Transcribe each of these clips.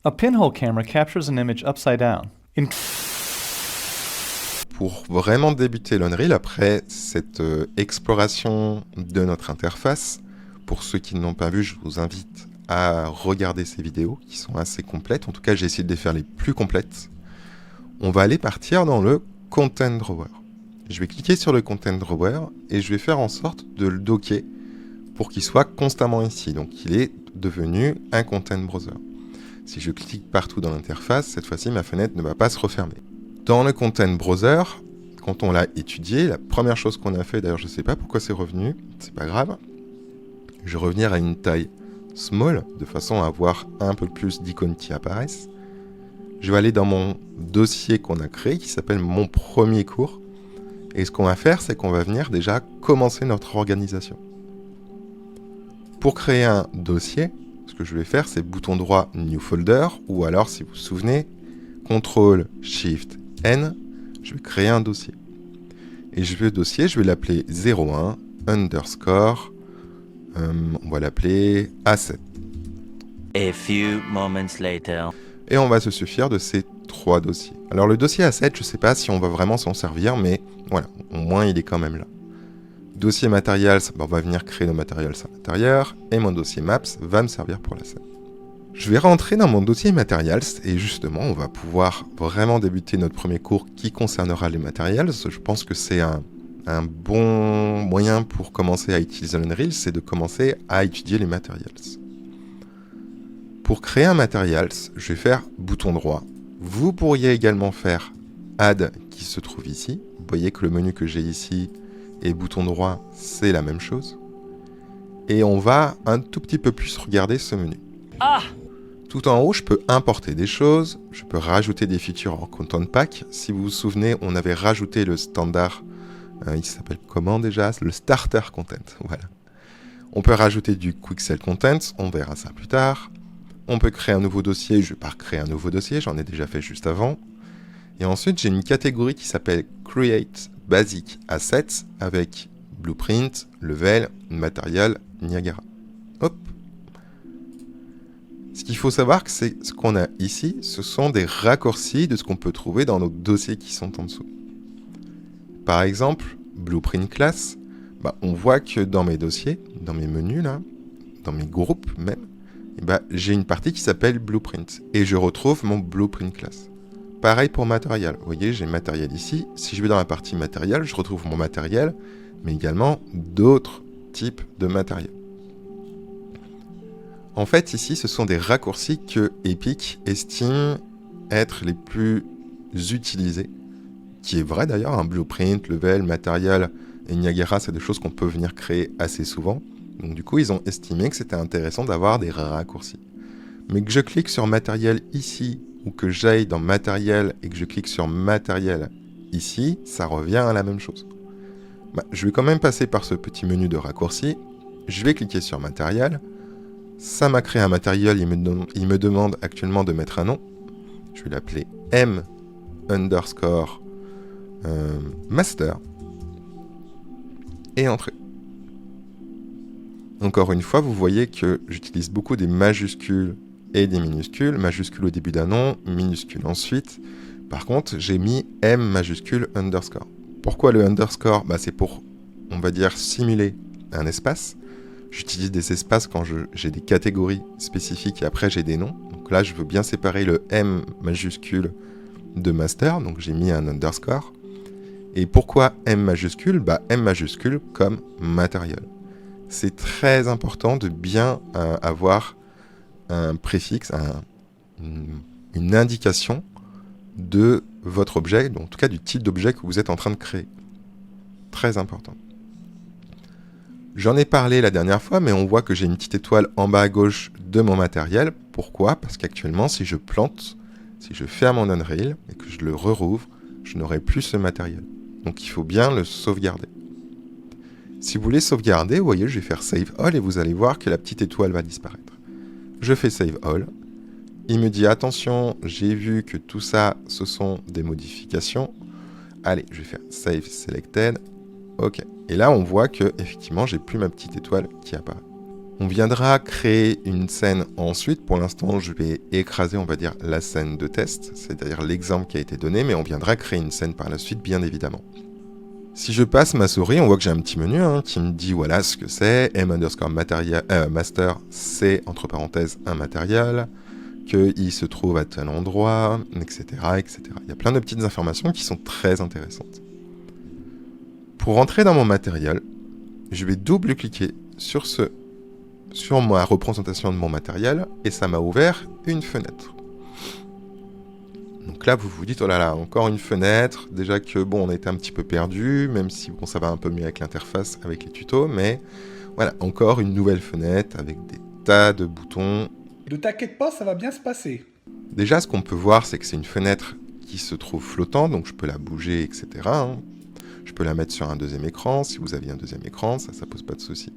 A pinhole camera captures an image upside down. Pour vraiment débuter l'Unreal, après cette exploration de notre interface, pour ceux qui ne l'ont pas vu, je vous invite à regarder ces vidéos qui sont assez complètes. En tout cas, j'ai essayé de les faire les plus complètes. On va aller partir dans le Content Drawer. Je vais cliquer sur le Content Drawer et je vais faire en sorte de le docker pour qu'il soit constamment ici. Donc, il est devenu un Content Browser. Si je clique partout dans l'interface, cette fois-ci, ma fenêtre ne va pas se refermer. Dans le Content Browser, quand on l'a étudié, la première chose qu'on a fait, d'ailleurs je ne sais pas pourquoi c'est revenu, c'est pas grave, je vais revenir à une taille small, de façon à avoir un peu plus d'icônes qui apparaissent. Je vais aller dans mon dossier qu'on a créé, qui s'appelle mon premier cours, et ce qu'on va faire, c'est qu'on va venir déjà commencer notre organisation. Pour créer un dossier, ce que je vais faire, c'est bouton droit New Folder, ou alors, si vous vous souvenez, CTRL SHIFT N, je vais créer un dossier. Et le dossier, je vais l'appeler 01 underscore, on va l'appeler A7. A few moments later. Et on va se suffire de ces 3 dossiers. Alors le dossier A7, je ne sais pas si on va vraiment s'en servir, mais voilà, au moins il est quand même là. Dossier Materials, on va venir créer nos Materials à l'intérieur, et mon dossier Maps va me servir pour la scène. Je vais rentrer dans mon dossier Materials et justement, on va pouvoir vraiment débuter notre premier cours qui concernera les Materials. Je pense que c'est un bon moyen pour commencer à utiliser l'Unreal, c'est de commencer à étudier les Materials. Pour créer un Materials, je vais faire bouton droit. Vous pourriez également faire Add qui se trouve ici. Vous voyez que le menu que j'ai ici et bouton droit, c'est la même chose. Et on va un tout petit peu plus regarder ce menu. Ah! Tout en haut, je peux importer des choses, je peux rajouter des features en Content Pack. Si vous vous souvenez, on avait rajouté le standard, il s'appelle comment déjà? Le Starter Content, voilà. On peut rajouter du Quixel Content, on verra ça plus tard. On peut créer un nouveau dossier, je ne vais pas créer un nouveau dossier, j'en ai déjà fait juste avant. Et ensuite, j'ai une catégorie qui s'appelle Create Basic Assets avec Blueprint, Level, Material, Niagara. Hop! Ce qu'il faut savoir, c'est ce qu'on a ici, ce sont des raccourcis de ce qu'on peut trouver dans nos dossiers qui sont en dessous. Par exemple, Blueprint Class, on voit que dans mes dossiers, dans mes menus, là, dans mes groupes même, j'ai une partie qui s'appelle Blueprint, et je retrouve mon Blueprint Class. Pareil pour Matériel, vous voyez, j'ai Matériel ici, si je vais dans la partie Matériel, je retrouve mon matériel, mais également d'autres types de matériel. En fait, ici, ce sont des raccourcis que Epic estime être les plus utilisés, qui est vrai d'ailleurs, un Blueprint, Level, Material et Niagara, c'est des choses qu'on peut venir créer assez souvent. Donc du coup, ils ont estimé que c'était intéressant d'avoir des raccourcis. Mais que je clique sur Matériel ici, ou que j'aille dans Matériel et que je clique sur Matériel ici, ça revient à la même chose. Je vais quand même passer par ce petit menu de raccourcis, je vais cliquer sur Matériel. Ça m'a créé un matériel, il me demande actuellement de mettre un nom. Je vais l'appeler M underscore master. Et entrer. Encore une fois, vous voyez que j'utilise beaucoup des majuscules et des minuscules. Majuscule au début d'un nom, minuscule ensuite. Par contre, j'ai mis M majuscule underscore. Pourquoi le underscore? C'est pour, on va dire, simuler un espace. J'utilise des espaces quand j'ai des catégories spécifiques et après j'ai des noms. Donc là, je veux bien séparer le M majuscule de master, donc j'ai mis un underscore. Et pourquoi M majuscule? M majuscule comme matériel. C'est très important de bien avoir un préfixe, une indication de votre objet, donc en tout cas du type d'objet que vous êtes en train de créer. Très important. J'en ai parlé la dernière fois, mais on voit que j'ai une petite étoile en bas à gauche de mon matériel. Pourquoi? Parce qu'actuellement, si je plante, si je ferme mon Unreal et que je le rouvre, je n'aurai plus ce matériel. Donc il faut bien le sauvegarder. Si vous voulez sauvegarder, vous voyez, je vais faire Save All et vous allez voir que la petite étoile va disparaître. Je fais Save All. Il me dit attention, j'ai vu que tout ça, ce sont des modifications. Allez, je vais faire Save Selected. Ok. Et là, on voit que effectivement, j'ai plus ma petite étoile qui apparaît. On viendra créer une scène ensuite. Pour l'instant, je vais écraser, on va dire, la scène de test, c'est-à-dire l'exemple qui a été donné, mais on viendra créer une scène par la suite, bien évidemment. Si je passe ma souris, on voit que j'ai un petit menu qui me dit voilà ce que c'est, master, c'est entre parenthèses un matériel, qu'il se trouve à tel endroit, etc., etc. Il y a plein de petites informations qui sont très intéressantes. Pour entrer dans mon matériel, je vais double-cliquer sur ma représentation de mon matériel et ça m'a ouvert une fenêtre. Donc là, vous vous dites, oh là là, encore une fenêtre. Déjà que, bon, on était un petit peu perdu, même si, bon, ça va un peu mieux avec l'interface, avec les tutos, mais voilà, encore une nouvelle fenêtre avec des tas de boutons. Ne t'inquiète pas, ça va bien se passer. Déjà, ce qu'on peut voir, c'est que c'est une fenêtre qui se trouve flottante, donc je peux la bouger, etc. Je peux la mettre sur un deuxième écran. Si vous aviez un deuxième écran, ça pose pas de souci.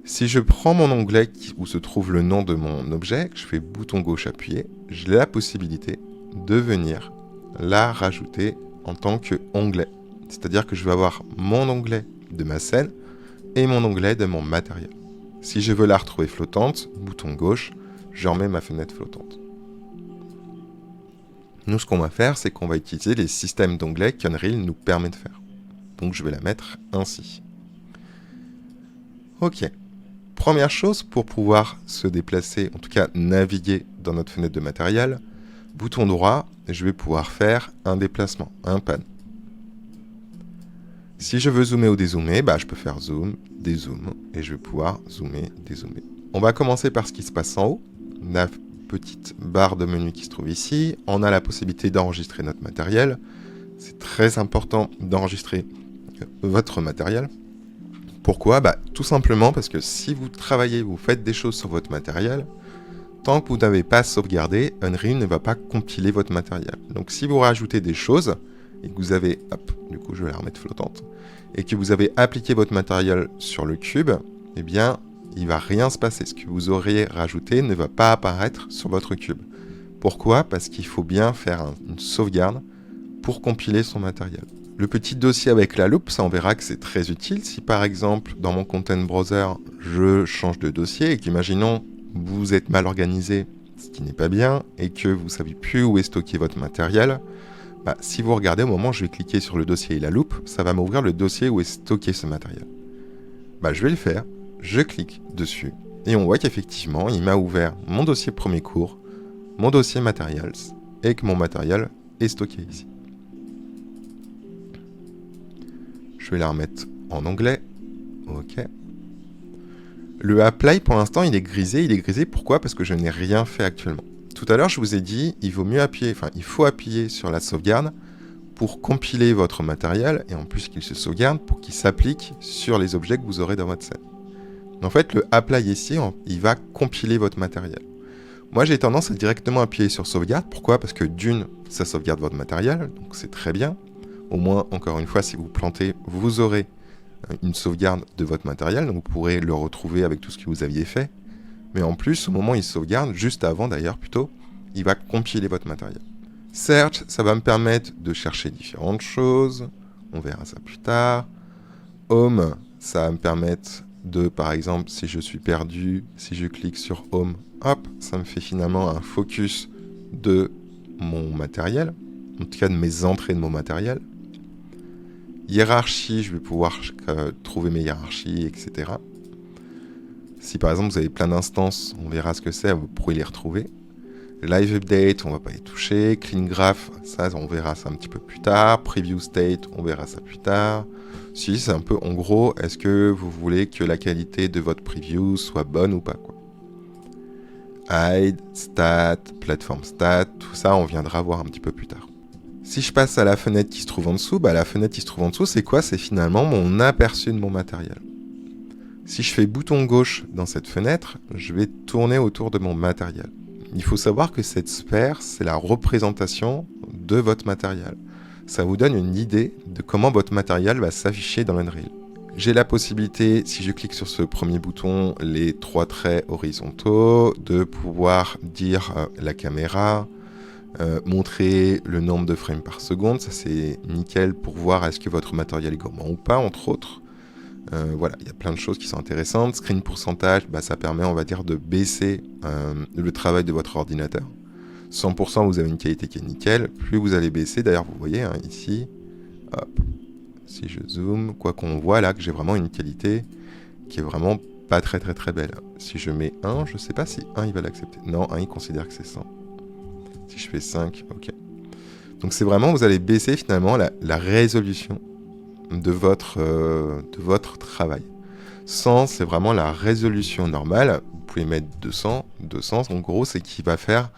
Si je prends mon onglet où se trouve le nom de mon objet, que je fais bouton gauche appuyé, j'ai la possibilité de venir la rajouter en tant qu'onglet. C'est-à-dire que je vais avoir mon onglet de ma scène et mon onglet de mon matériel. Si je veux la retrouver flottante, bouton gauche, je remets ma fenêtre flottante. Nous, ce qu'on va faire, c'est qu'on va utiliser les systèmes d'onglets qu'Unreal nous permet de faire. Donc je vais la mettre ainsi. Ok. Première chose, pour pouvoir se déplacer, en tout cas naviguer dans notre fenêtre de matériel, bouton droit, je vais pouvoir faire un déplacement, un pan. Si je veux zoomer ou dézoomer, je peux faire zoom, dézoom, et je vais pouvoir zoomer, dézoomer. On va commencer par ce qui se passe en haut, la petite barre de menu qui se trouve ici. On a la possibilité d'enregistrer notre matériel. C'est très important d'enregistrer votre matériel. Pourquoi ? Tout simplement parce que si vous travaillez, vous faites des choses sur votre matériel, tant que vous n'avez pas sauvegardé, Unreal ne va pas compiler votre matériel. Donc si vous rajoutez des choses, et que vous avez, du coup je vais la remettre flottante, et que vous avez appliqué votre matériel sur le cube, eh bien, il ne va rien se passer. Ce que vous auriez rajouté ne va pas apparaître sur votre cube. Pourquoi ? Parce qu'il faut bien faire une sauvegarde pour compiler son matériel. Le petit dossier avec la loupe, ça on verra que c'est très utile. Si par exemple, dans mon Content Browser, je change de dossier et qu'imaginons, vous êtes mal organisé, ce qui n'est pas bien, et que vous ne savez plus où est stocké votre matériel, si vous regardez, au moment où je vais cliquer sur le dossier et la loupe, ça va m'ouvrir le dossier où est stocké ce matériel. Je vais le faire, je clique dessus, et on voit qu'effectivement, il m'a ouvert mon dossier premier cours, mon dossier Materials, et que mon matériel est stocké ici. Je vais la remettre en onglet. OK. Le Apply, pour l'instant, il est grisé. Il est grisé, pourquoi ? Parce que je n'ai rien fait actuellement. Tout à l'heure, je vous ai dit, il faut appuyer sur la sauvegarde pour compiler votre matériel, et en plus qu'il se sauvegarde, pour qu'il s'applique sur les objets que vous aurez dans votre scène. En fait, le Apply ici, il va compiler votre matériel. Moi, j'ai tendance à directement appuyer sur sauvegarde. Pourquoi ? Parce que d'une, ça sauvegarde votre matériel, donc c'est très bien. Au moins, encore une fois, si vous plantez, vous aurez une sauvegarde de votre matériel, donc vous pourrez le retrouver avec tout ce que vous aviez fait. Mais en plus, au moment où il sauvegarde, juste avant d'ailleurs plutôt, il va compiler votre matériel. Search, ça va me permettre de chercher différentes choses, on verra ça plus tard. Home, ça va me permettre de, par exemple, si je suis perdu, si je clique sur Home, hop, ça me fait finalement un focus de mon matériel, en tout cas de mes entrées de mon matériel. Hiérarchie, je vais pouvoir trouver mes hiérarchies, etc. Si par exemple vous avez plein d'instances, on verra ce que c'est, vous pourrez les retrouver. Live Update, on ne va pas y toucher. Clean Graph, ça on verra ça un petit peu plus tard. Preview State, on verra ça plus tard. Si, c'est un peu en gros, est-ce que vous voulez que la qualité de votre preview soit bonne ou pas, quoi. Hide, Stat, Platform Stat, tout ça on viendra voir un petit peu plus tard. Si je passe à la fenêtre qui se trouve en dessous, la fenêtre qui se trouve en dessous, c'est quoi ? C'est finalement mon aperçu de mon matériel. Si je fais bouton gauche dans cette fenêtre, je vais tourner autour de mon matériel. Il faut savoir que cette sphère, c'est la représentation de votre matériel. Ça vous donne une idée de comment votre matériel va s'afficher dans Unreal. J'ai la possibilité, si je clique sur ce premier bouton, les 3 traits horizontaux, de pouvoir dire la caméra, montrer le nombre de frames par seconde, ça c'est nickel pour voir est-ce que votre matériel est gourmand ou pas, entre autres. Voilà, il y a plein de choses qui sont intéressantes. Screen pourcentage, ça permet, on va dire, de baisser le travail de votre ordinateur. 100%, vous avez une qualité qui est nickel. Plus vous allez baisser, d'ailleurs, vous voyez ici, hop, si je zoome, quoi qu'on voit là, que j'ai vraiment une qualité qui est vraiment pas très très très belle. Si je mets 1, je sais pas si 1 il va l'accepter. Non, 1 il considère que c'est 100. Si je fais 5, ok. Donc c'est vraiment, vous allez baisser finalement la résolution de votre travail. 100, c'est vraiment la résolution normale. Vous pouvez mettre 200. 200, en gros, c'est qui va faire...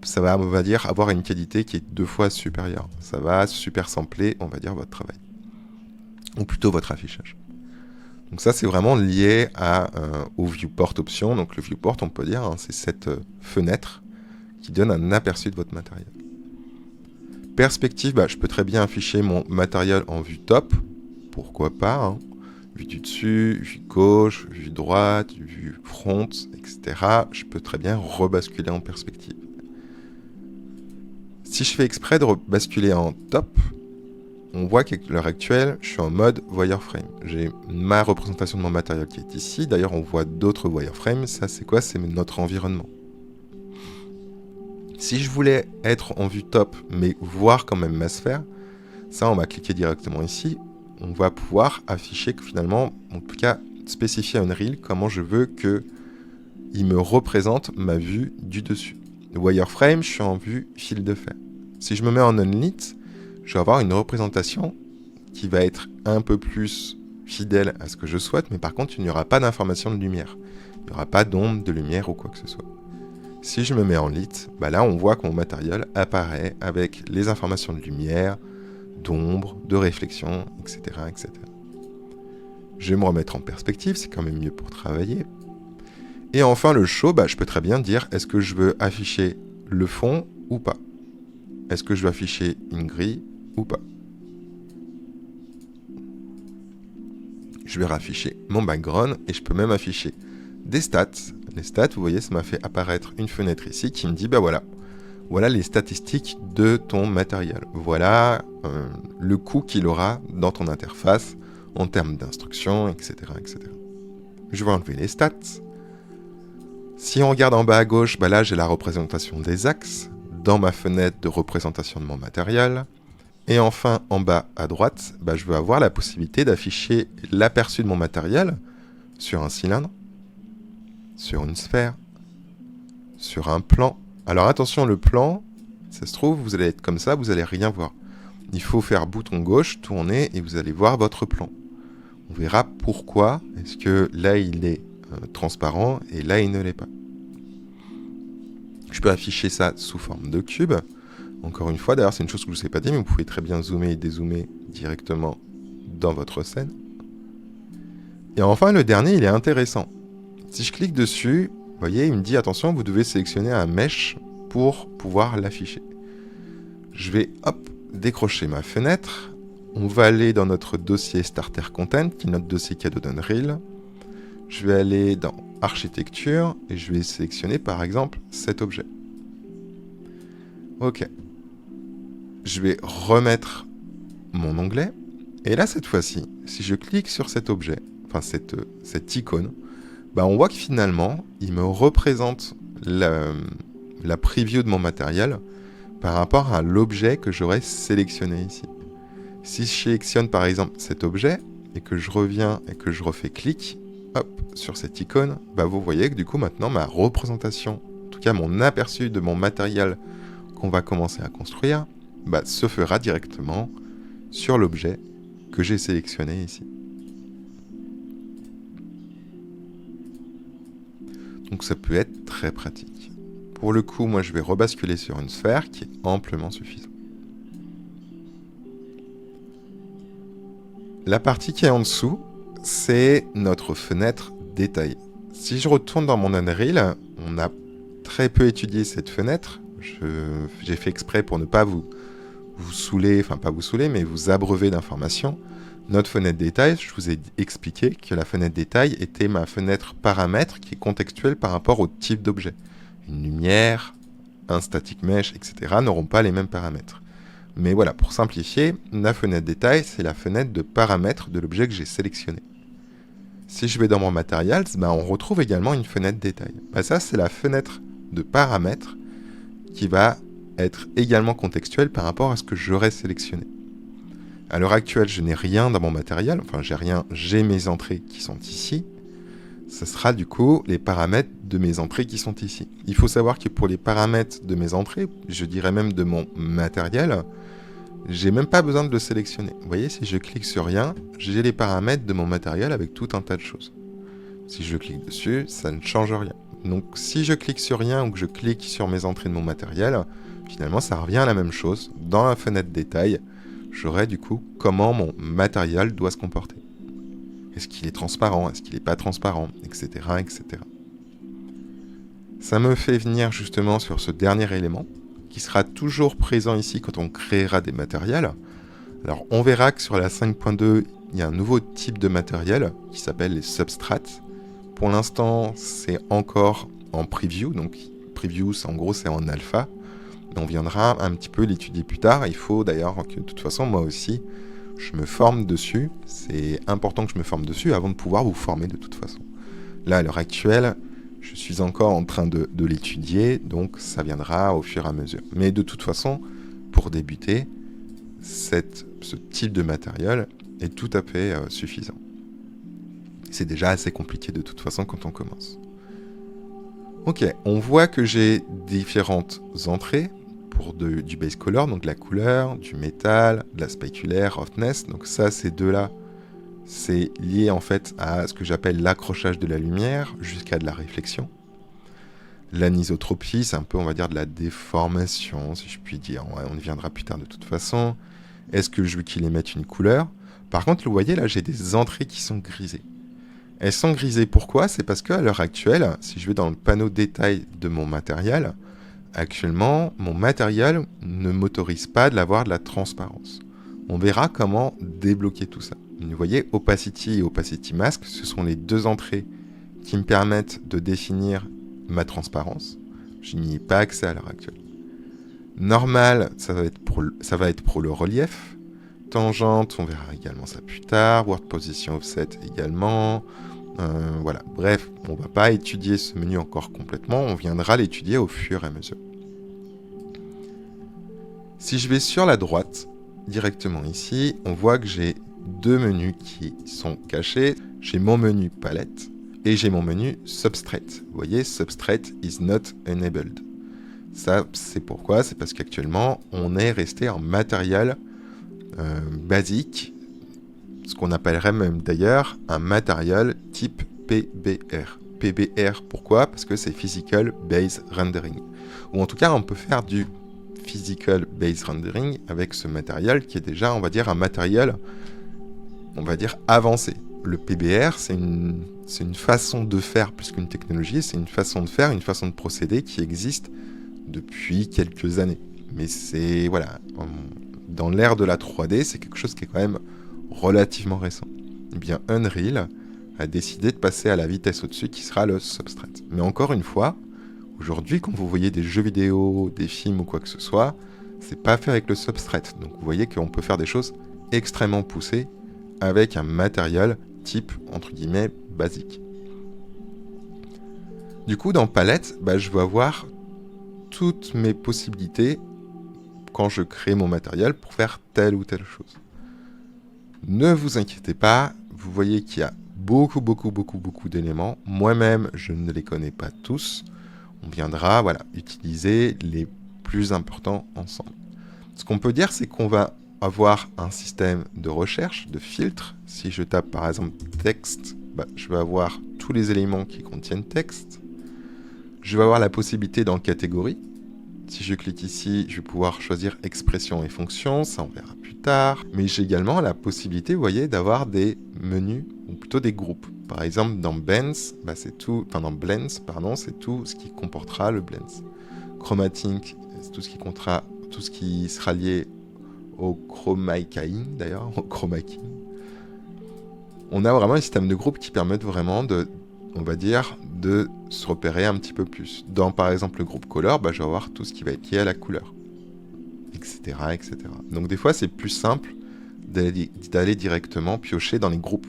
ça va, on va dire, avoir une qualité qui est 2 fois supérieure. Ça va super sampler, on va dire, votre travail. Ou plutôt votre affichage. Donc ça, c'est vraiment lié au viewport option. Donc le viewport, on peut dire, c'est cette fenêtre qui donne un aperçu de votre matériel. Perspective, je peux très bien afficher mon matériel en vue top. Pourquoi pas, vue du dessus, vue gauche, vue droite, vue front, etc. Je peux très bien rebasculer en perspective. Si je fais exprès de basculer en top, on voit qu'à l'heure actuelle, je suis en mode wireframe. J'ai ma représentation de mon matériel qui est ici. D'ailleurs, on voit d'autres wireframes. Ça, c'est quoi? C'est notre environnement. Si je voulais être en vue top, mais voir quand même ma sphère, ça, on va cliquer directement ici. On va pouvoir afficher que finalement, en tout cas, spécifier à Unreal comment je veux qu'il me représente ma vue du dessus. Le wireframe, je suis en vue fil de fer. Si je me mets en unlit, je vais avoir une représentation qui va être un peu plus fidèle à ce que je souhaite, mais par contre, il n'y aura pas d'information de lumière. Il n'y aura pas d'ombre, de lumière ou quoi que ce soit. Si je me mets en lit, là, on voit que mon matériel apparaît avec les informations de lumière, d'ombre, de réflexion, etc., etc. Je vais me remettre en perspective, c'est quand même mieux pour travailler. Et enfin, le show, je peux très bien dire, est-ce que je veux afficher le fond ou pas? Est-ce que je veux afficher une grille ou pas? Je vais rafficher mon background et je peux même afficher des stats. Les stats, vous voyez, ça m'a fait apparaître une fenêtre ici qui me dit, voilà les statistiques de ton matériel. Voilà le coût qu'il aura dans ton interface en termes d'instructions, etc., etc. Je vais enlever les stats. Si on regarde en bas à gauche, là, j'ai la représentation des axes dans ma fenêtre de représentation de mon matériel. Et enfin, en bas à droite, je vais avoir la possibilité d'afficher l'aperçu de mon matériel sur un cylindre, sur une sphère, sur un plan. Alors attention, le plan, ça se trouve, vous allez être comme ça, vous n'allez rien voir. Il faut faire bouton gauche, tourner, et vous allez voir votre plan. On verra pourquoi est-ce que là, il est transparent, et là, il ne l'est pas. Je peux afficher ça sous forme de cube. Encore une fois, d'ailleurs, c'est une chose que je ne vous ai pas dit, mais vous pouvez très bien zoomer et dézoomer directement dans votre scène. Et enfin, le dernier, il est intéressant. Si je clique dessus, vous voyez, il me dit, attention, vous devez sélectionner un mesh pour pouvoir l'afficher. Je vais, décrocher ma fenêtre. On va aller dans notre dossier Starter Content, qui est notre dossier cadeau d'Unreal. Je vais aller dans Architecture, et je vais sélectionner, par exemple, cet objet. Ok. Je vais remettre mon onglet. Et là, cette fois-ci, si je clique sur cet objet, enfin cette icône, on voit que finalement, il me représente la preview de mon matériel par rapport à l'objet que j'aurais sélectionné ici. Si je sélectionne par exemple cet objet et que je reviens et que je refais clic sur cette icône, vous voyez que du coup maintenant ma représentation, en tout cas mon aperçu de mon matériel qu'on va commencer à construire, se fera directement sur l'objet que j'ai sélectionné ici. Donc ça peut être très pratique. Pour le coup, moi je vais rebasculer sur une sphère qui est amplement suffisante. La partie qui est en dessous, c'est notre fenêtre détaillée. Si je retourne dans mon Unreal, on a très peu étudié cette fenêtre. J'ai fait exprès pour ne pas vous saouler, enfin pas vous saouler, mais vous abreuver d'informations. Notre fenêtre détail, je vous ai expliqué que la fenêtre détail était ma fenêtre paramètre qui est contextuelle par rapport au type d'objet. Une lumière, un static mesh, etc. n'auront pas les mêmes paramètres. Mais voilà, pour simplifier, la fenêtre détail, c'est la fenêtre de paramètres de l'objet que j'ai sélectionné. Si je vais dans mon matériel, on retrouve également une fenêtre détail. Ça, c'est la fenêtre de paramètres qui va être également contextuelle par rapport à ce que j'aurais sélectionné. À l'heure actuelle, je n'ai rien dans mon matériel, j'ai mes entrées qui sont ici. Ce sera du coup les paramètres de mes entrées qui sont ici. Il faut savoir que pour les paramètres de mes entrées, je dirais même de mon matériel, j'ai même pas besoin de le sélectionner. Vous voyez, si je clique sur rien, j'ai les paramètres de mon matériel avec tout un tas de choses. Si je clique dessus, ça ne change rien. Donc si je clique sur rien ou que je clique sur mes entrées de mon matériel, finalement ça revient à la même chose. Dans la fenêtre détail, j'aurai du coup comment mon matériel doit se comporter. Est-ce qu'il est transparent? Est-ce qu'il n'est pas transparent? Etc., etc. Ça me fait venir justement sur ce dernier élément, qui sera toujours présent ici quand on créera des matériels. Alors on verra que sur la 5.2, il y a un nouveau type de matériel qui s'appelle les substrates. Pour l'instant, c'est encore en preview, donc preview, en gros, c'est en alpha. On viendra un petit peu l'étudier plus tard. Il faut d'ailleurs que, de toute façon, moi aussi, je me forme dessus. C'est important que je me forme dessus avant de pouvoir vous former de toute façon. Là, à l'heure actuelle, je suis encore en train de l'étudier, donc ça viendra au fur et à mesure. Mais de toute façon, pour débuter, ce type de matériel est tout à fait suffisant. C'est déjà assez compliqué de toute façon quand on commence. Ok, on voit que j'ai différentes entrées pour du base color, donc de la couleur, du métal, de la spéculaire, roughness. Donc ça, ces deux-là, c'est lié en fait à ce que j'appelle l'accrochage de la lumière jusqu'à de la réflexion. L'anisotropie, c'est un peu, on va dire, de la déformation, si je puis dire. Ouais, on y viendra plus tard de toute façon. Est-ce que je veux qu'il émette une couleur? Par contre, vous voyez, là, j'ai des entrées qui sont grisées. Elles sont grisées, pourquoi? C'est parce qu'à l'heure actuelle, si je vais dans le panneau détail de mon matériel, actuellement, mon matériel ne m'autorise pas de l'avoir de la transparence. On verra comment débloquer tout ça. Vous voyez, Opacity et Opacity Mask, ce sont les deux entrées qui me permettent de définir ma transparence. Je n'y ai pas accès à l'heure actuelle. Normal, ça va être pour le relief. Tangente, on verra également ça plus tard. Word Position Offset également. Voilà, bref, on ne va pas étudier ce menu encore complètement, on viendra l'étudier au fur et à mesure. Si je vais sur la droite, directement ici, on voit que j'ai deux menus qui sont cachés. J'ai mon menu palette et j'ai mon menu substrate. Vous voyez, substrate is not enabled. Ça, c'est pourquoi? C'est parce qu'actuellement, on est resté en matériel basique, ce qu'on appellerait même d'ailleurs un matériel type PBR. PBR, pourquoi? Parce que c'est Physical Base Rendering. Ou en tout cas, on peut faire du Physical Base Rendering avec ce matériel qui est déjà, on va dire, un matériel, on va dire, avancé. Le PBR, c'est une façon de faire plus qu'une technologie, c'est une façon de faire, une façon de procéder qui existe depuis quelques années. Mais c'est, voilà, dans l'ère de la 3D, c'est quelque chose qui est quand même relativement récent. Eh bien, Unreal a décidé de passer à la vitesse au-dessus qui sera le substrate. Mais encore une fois, aujourd'hui, quand vous voyez des jeux vidéo, des films ou quoi que ce soit, c'est pas fait avec le substrate. Donc vous voyez qu'on peut faire des choses extrêmement poussées avec un matériel type, entre guillemets, basique. Du coup, dans Palette, je vais avoir toutes mes possibilités quand je crée mon matériel pour faire telle ou telle chose. Ne vous inquiétez pas, vous voyez qu'il y a beaucoup d'éléments. Moi-même, je ne les connais pas tous. On viendra, voilà, utiliser les plus importants ensemble. Ce qu'on peut dire, c'est qu'on va avoir un système de recherche, de filtre. Si je tape par exemple texte, je vais avoir tous les éléments qui contiennent texte. Je vais avoir la possibilité dans catégorie. Si je clique ici, je vais pouvoir choisir expression et fonction, ça on verra plus tard. Mais j'ai également la possibilité, vous voyez, d'avoir des menus, ou plutôt des groupes. Par exemple, dans Blends, c'est tout ce qui comportera le Blends. Chromatic, c'est tout ce qui sera lié au chroma keying, d'ailleurs, au chroma keying. On a vraiment un système de groupes qui permettent vraiment de se repérer un petit peu plus. Dans, par exemple, le groupe Color, je vais avoir tout ce qui va être lié à la couleur. etc., etc. Donc des fois, c'est plus simple d'aller directement piocher dans les groupes.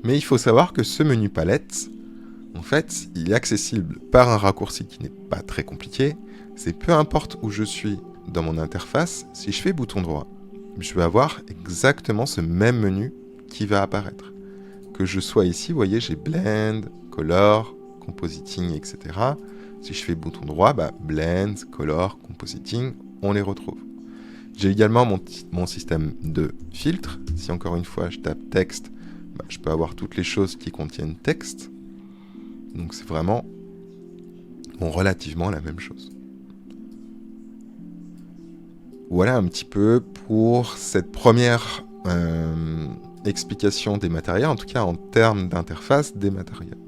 Mais il faut savoir que ce menu palette, en fait, il est accessible par un raccourci qui n'est pas très compliqué. C'est peu importe où je suis dans mon interface, si je fais bouton droit, je vais avoir exactement ce même menu qui va apparaître. Que je sois ici, vous voyez, j'ai Blend, Color, Compositing, etc. Si je fais bouton droit, Blend, Color, Compositing, on les retrouve. J'ai également mon système de filtres. Si encore une fois je tape texte, je peux avoir toutes les choses qui contiennent texte. Donc c'est vraiment relativement la même chose. Voilà un petit peu pour cette première explication des matériels, en tout cas en termes d'interface des matériels.